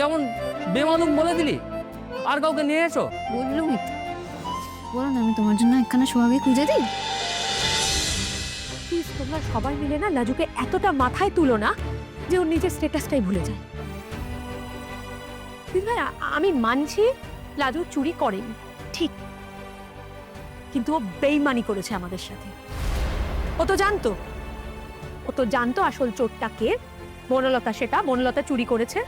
কেমন বেমালুম বলে দিলি? আর কাউকে নিয়ে এসো। বললুমই তো। বলো না, আমি তোমার জন্য একখানা সোহাগে খুঁজে দিই। প্লিজ তোমরা সবাই মিলে না লাজুকে এতটা মাথায় তুলো না যে ওর নিজের স্ট্যাটাসটাই ভুলে যায়। দিদিভাই, আমি মানছি লাজু চুরি করেনি, ঠিক, কিন্তু ও বেইমানি করেছে আমাদের সাথে। ও তো জানতো আসল চোরটাকে, বনলতা। সেটা বনলতা চুরি করেছে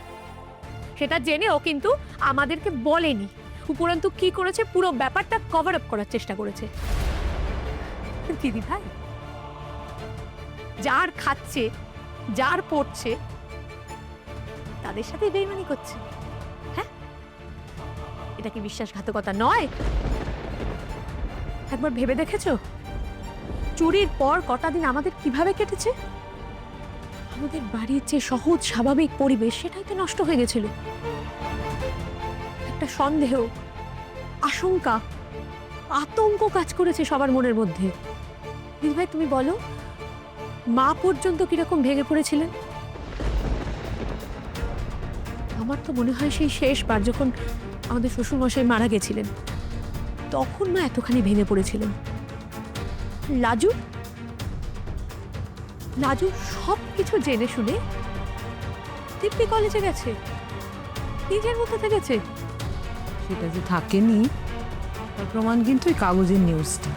সেটা জেনে ও কিন্তু আমাদেরকে বলেনি। উপরন্তু কি করেছে, পুরো ব্যাপারটা কভার আপ করার চেষ্টা করেছে। দিদি ভাই, যার খাচ্ছে, যার পড়ছে, তাদের সাথে বেইমানি করছে। হ্যাঁ, এটা কি বিশ্বাসঘাতকতা নয়? একবার ভেবে দেখেছো চুরির পর কটা দিন আমাদের কিভাবে কেটেছে? আমাদের বাড়ির যে সহজ স্বাভাবিক পরিবেশ সেটাই তো নষ্ট হয়ে গেছিল। একটা সন্দেহ, আশঙ্কা, আতঙ্ক কাজ করেছে সবার মনের মধ্যে। দিদিভাই তুমি বলো, মা পর্যন্ত কিরকম ভেঙে পড়েছিলেন। আমার তো মনে হয় সেই শেষবার যখন আমাদের শ্বশুরমশাই মারা গেছিলেন, তখন মা এতখানি ভেঙে পড়েছিলেন। লাজু সব কিছু জেনে শুনে দিব্যি কলেজে গেছে, নিজের মতো গেছে। সেটা যে থাকেনি তার প্রমাণ কিন্তু ওই কাগজের নিউজটা।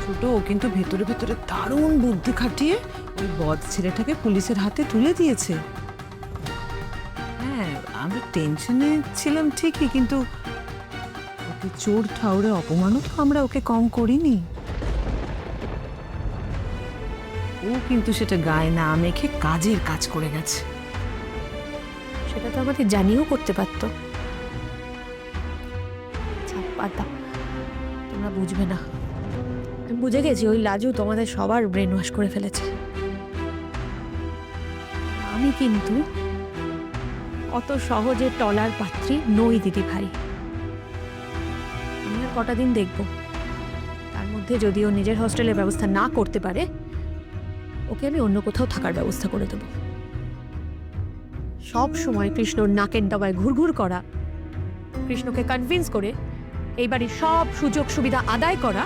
ছোট ও কিন্তু ভেতরে ভেতরে দারুণ বুদ্ধি খাটিয়ে ওই বদ ছেলেটাকে পুলিশের হাতে তুলে দিয়েছে। হ্যাঁ, আমরা টেনশনে ছিলাম ঠিকই, কিন্তু ওকে চোর ঠাউরে অপমানও তো আমরা ওকে কম করিনি। ও কিন্তু সেটা গায়ে না মেখে কাজের কাজ করে গেছে। সেটা তো আমাদের জানিয়েও করতে পারতো। তোমরা বুঝবে না, আমি বুঝে গেছি ওই লাজু তোমাদের সবার ব্রেন ওয়াশ করে ফেলেছে। আমি কিন্তু অত সহজে টলার পাত্রী নই দিদি ভাই। আমি আর কটা দিন দেখব, তার মধ্যে যদি ও নিজের হস্টেলের ব্যবস্থা না করতে পারে, ওকে আমি অন্য কোথাও থাকার ব্যবস্থা করে দেব। সব সময় কৃষ্ণর নাকের ডগায় ঘুরঘুর করা, কৃষ্ণকে কনভিন্স করে এই বাড়ির সব সুযোগ সুবিধা আদায় করা,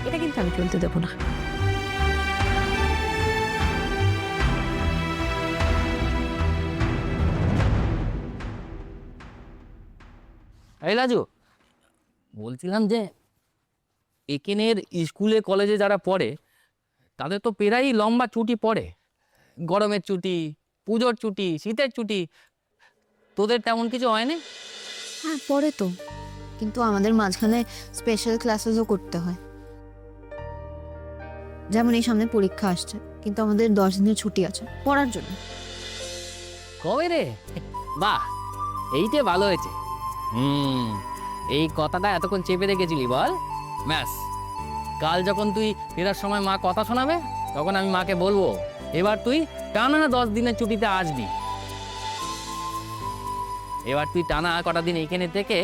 এটা কিন্তু আমি চলতে দেব না। এই লাজু, বলছিলাম যে এখানের স্কুলে কলেজে যারা পড়ে তাদের তো প্রায়ই লম্বা ছুটি পড়ে। গরমের ছুটি, পুজোর ছুটি, শীতের ছুটি। তোদের তেমন কিছু হয়নি? হ্যাঁ, পরে তো, কিন্তু আমাদের মাঝখানে স্পেশাল ক্লাসেসও করতে হয়। যেমন এই সামনে পরীক্ষা আসছে, কিন্তু আমাদের 10 দিনের ছুটি আছে পড়ার জন্য। কবে রে? বাহ, এইটা ভালো হয়েছে। এই কথাটা এতক্ষণ চেপে রেখেছিলি বল? ব্যাস, কাল যখন তুই ফেরার সময় মা কথা শোনাবে, তখন আমি মাকে বলবো এবার তুই টানা 10 দিনের ছুটিতে আসবি। এবার তুই টানা কটা দিন এইখানে থেকে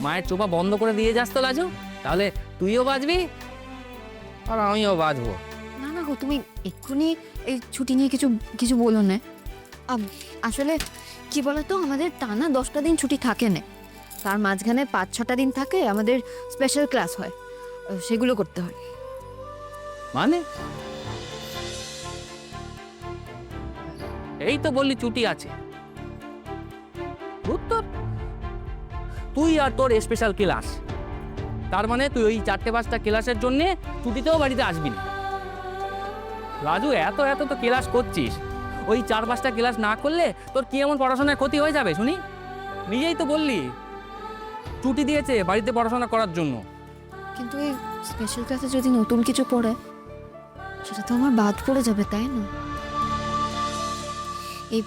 মায়ের চোপা বন্ধ করে দিয়ে যাস তো লাজু, তাহলে তুইও বাঁচবি আর আমিও বাঁচবো। না না গো, তুমি এক্ষুনি এই ছুটি নিয়ে কিছু কিছু বলো না। আসলে কি বলতো, আমাদের টানা 10টা দিন ছুটি থাকে না, তার মাঝখানে 5-6টা দিন থাকে আমাদের স্পেশাল ক্লাস হয়, সেগুলো করতে হয়। মানে এই তো বললি ছুটি আছে, উত্তর তুই আর তোর স্পেশাল ক্লাস, তার মানে তুই ওই 4-5টা ক্লাসের জন্য ছুটিতেও বাড়িতে আসবি না। রাজু, এত এত তো ক্লাস করছিস, ওই 4-5টা ক্লাস না করলে তোর কি এমন পড়াশোনার ক্ষতি হয়ে যাবে শুনি? নিজেই তো বললি ছুটি দিয়েছে বাড়িতে পড়াশোনা করার জন্য। কিন্তু এই স্পেশাল ক্লাসে যদি নতুন কিছু পড়ে, সেটা তো আমার বাদ পড়ে যাবে, তাই না? এই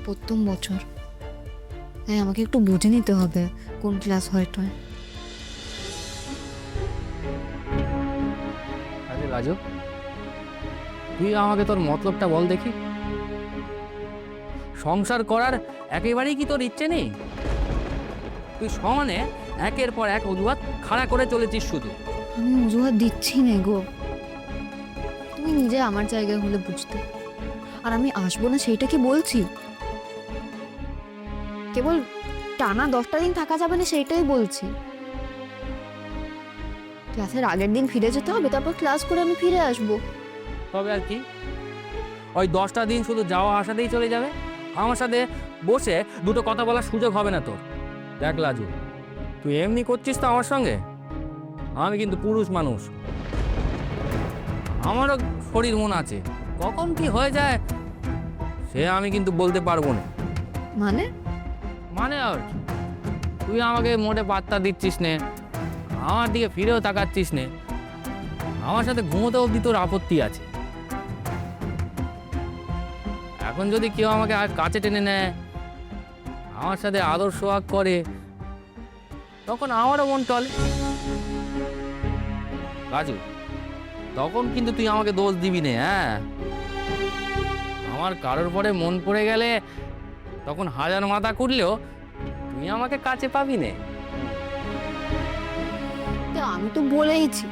প্রথম বছর, তাই আমাকে একটু বুঝে নিতে হবে কোন ক্লাস হয়তো। আরে রাজু, তুই আমাকে তোর মতলবটা বল দেখি। সংসার করার একেবারেই কি তোর ইচ্ছে নেই? তুই সমানে একের পর এক অজুহাত খাড়া করে চলেছিস শুধু। আমি অজুহাত দিচ্ছি না গো, তুমি নিজে আমার জায়গায় হলে বুঝতে। আর আমি আসবো না সেইটা কি বলছি? কেবল টানা 10টা দিন থাকা যাবে না সেইটাই বলছি। ক্লাসের আগের দিন ফিরে যেতে হবে, তারপর ক্লাস করে আমি ফিরে আসবো। তবে আর কি, ওই 10টা দিন শুধু যাওয়া আসাতেই চলে যাবে? আমার সাথে বসে দুটো কথা বলার সুযোগ হবে না তোর? দেখ লাজু, তুই এমনি করছিস তো আমার সঙ্গে? আমি কিন্তু পুরুষ মানুষ, আমারও শরীর মন আছে, কখন কি হয়ে যায় সে আমি কিন্তু বলতে পারবো না। মানে মানে আর কি? তুই আমাকে মোটে পাত্তা দিচ্ছিস নে, আমার দিকে ফিরেও তাকাচ্ছিস নে, আমার সাথে ঘুমোতে অবধি তোর আপত্তি আছে। এখন যদি কেউ আমাকে আর কাছে টেনে নেয়, আমার সাথে আদর সোহাগ করে, তখন আমারও মন টলে। রাজু, তখন কিন্তু তুই আমাকে দোষ দিবি না, হ্যাঁ? আমার কারোর পরে মন পড়ে গেলে তখন হাজার মাথা করলেও তুই আমাকে কাছে পাবি না। তো আমি তো বলেইছি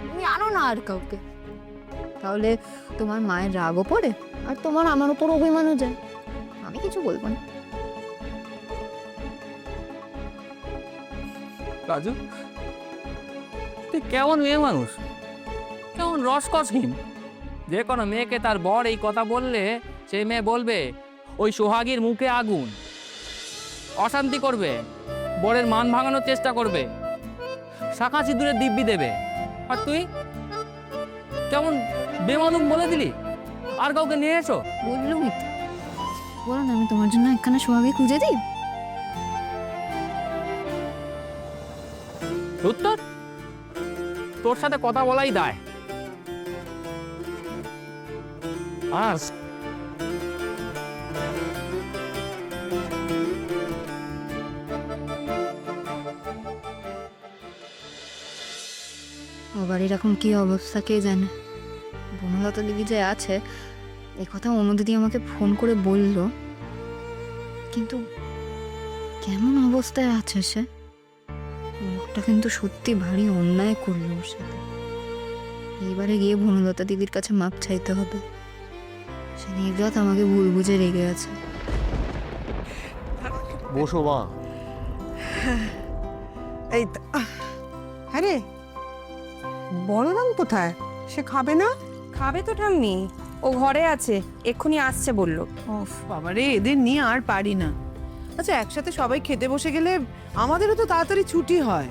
তুমি আনো না আর কাউকে, তাহলে তোমার মায়ের রাগও পড়ে আর তোমার আমার উপর অভিমানও যায়। আমি কিছু বলবো না। রাজু, তুই কেমন মেয়ে মানুষ, কেমন রসকসহীন। যে কোনো মেয়েকে তার বর এই কথা বললে সেই মেয়ে বলবে ওই সোহাগীর মুখে আগুন, অশান্তি করবে, বরের মান ভাঙানোর চেষ্টা করবে, শাখা সিঁদুরের দিব্যি দেবে। আর তুই কেমন বেমানুম বলে দিলি আর কাউকে নিয়ে এসো। বললুমই তো, বলো না আমি তোমার জন্য একখানা সোহাগে খুঁজে দিই। উত্তর, তোর সাথে কথা বলাই দায়। আর ও বাড়ির এখন কি অবস্থা কে জানে। বনলতা দিদি যে আছে এই কথা অনুদিদি আমাকে ফোন করে বলল, কিন্তু কেমন অবস্থায় আছে সে? লোকটা কিন্তু সত্যি ভারী অন্যায় করলো ওর সাথে। এইবারে গিয়ে বনলতা দিদির কাছে মাপ চাইতে হবে। সে নির্গত আমাকে ভুল বুঝে রেগে আছে। বসো মা। এই তো, হ্যাঁ রে, বলরাম কোথায়? সে খাবে না? খাবে তো ঠাম্মি, ও ঘরে আছে, এক্ষুনি আসছে বললো। ওফ বাবা রে, এদের নিয়ে আর পারি না। আচ্ছা, একসাথে সবাই খেতে বসে গেলে আমাদেরও তো তাড়াতাড়ি ছুটি হয়।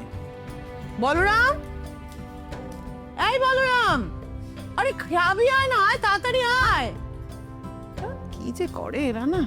বলরাম, এই বলরাম, আরে খাবি আয় না, আয় তাড়াতাড়ি আয়। কি যে করে এরা না।